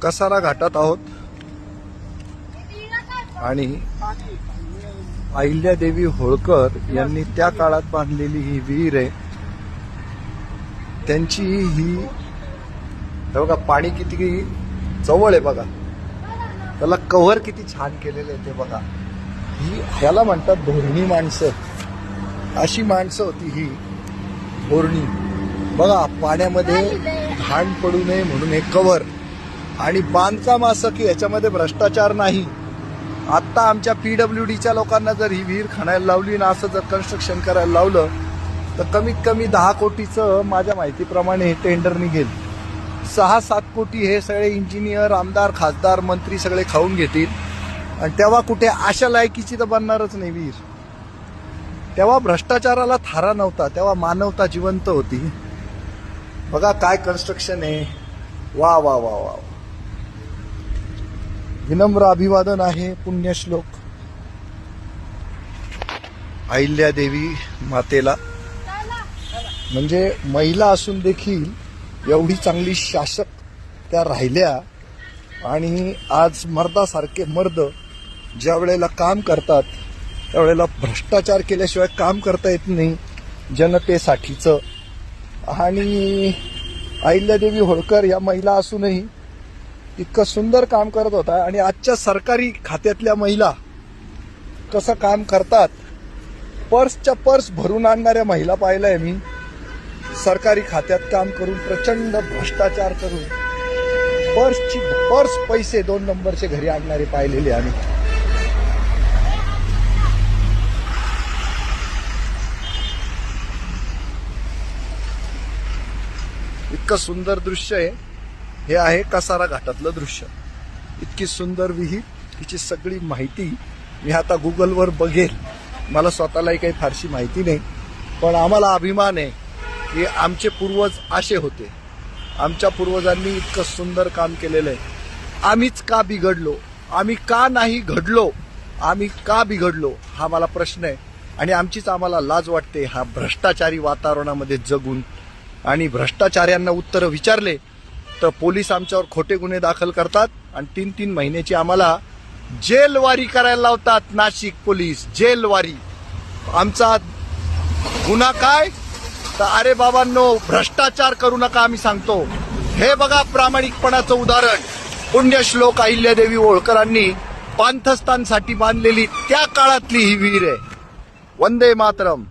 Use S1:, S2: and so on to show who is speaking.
S1: कसारा घाटात आहोत आणि अहिल्यादेवी होळकर यांनी त्या काळात बांधलेली ही विहीर आहे. त्यांची ही बघा पाणी किती जवळ आहे बघा, त्याला कव्हर किती छान केलेलं आहे ते बघा. ही ह्याला म्हणतात धोरणी माणसं, अशी माणसं होती ही धोरणी. बघा पाण्यामध्ये घाण पडू नये म्हणून हे कव्हर आणि बांधकाम असं की याच्यामध्ये भ्रष्टाचार नाही. आता आमच्या PWDच्या लोकांना जर ही विहीर खणायला लावली ना, असं जर कन्स्ट्रक्शन करायला लावलं तर कमीत कमी 10 कोटीचं माझ्या माहितीप्रमाणे हे टेंडर निघेल. 6-7 कोटी हे सगळे इंजिनियर, आमदार, खासदार, मंत्री सगळे खाऊन घेतील आणि तेव्हा कुठे अशा लायकीची तर बनणारच नाही विहीर. तेव्हा भ्रष्टाचाराला थारा नव्हता, तेव्हा मानवता जिवंत होती. बघा काय कन्स्ट्रक्शन आहे. वा वा वा वा, विनम्र अभिवादन आहे. पुण्यश्लोक अहिल्यादेवी मातेला. म्हणजे महिला असून देखील एवढी चांगली शासक त्या राहिल्या आणि आज मर्दासारखे मर्द ज्या वेळेला काम करतात त्यावेळेला भ्रष्टाचार केल्याशिवाय काम करता येत नाही जनतेसाठीचं. आणि अहिल्यादेवी होळकर या महिला असूनही इतकं सुंदर काम करत होता. आणि आजच्या सरकारी खात्यातल्या महिला कसं काम करतात, पर्सच्या पर्स भरून आणणाऱ्या महिला पाहिल्याय मी. सरकारी खात्यात काम करून प्रचंड भ्रष्टाचार करून पर्स पैसे 2 नंबरचे घरी आणणारे पाहिलेले आम्ही. इतकं सुंदर दृश्य आहे. हे आहे कसारा घाटातलं दृश्य. इतकी सुंदर विहीर, तिची सगळी माहिती मी आता गुगलवर बघेल. मला स्वतःलाही काही फारशी माहिती नाही, पण आम्हाला अभिमान आहे की आमचे पूर्वज असे होते. आमच्या पूर्वजांनी इतकं सुंदर काम केलेलं आहे. आम्हीच का बिघडलो, आम्ही का नाही घडलो, आम्ही का बिघडलो हा मला प्रश्न आहे. आणि आमचीच आम्हाला लाज वाटते हा भ्रष्टाचारी वातावरणामध्ये जगून. आणि भ्रष्टाचार्यांना उत्तरं विचारले तर पोलीस आमच्यावर खोटे गुन्हे दाखल करतात आणि 3-3 महिन्याची आम्हाला जेलवारी करायला लावतात. नाशिक पोलीस जेलवारी. आमचा गुन्हा काय तर अरे बाबांनो भ्रष्टाचार करू नका आम्ही सांगतो. हे बघा प्रामाणिकपणाचं उदाहरण. पुण्यश्लोक अहिल्यादेवी होळकरांनी पांथस्थानसाठी बांधलेली त्या काळातली ही विहीर आहे. वंदे मातरम.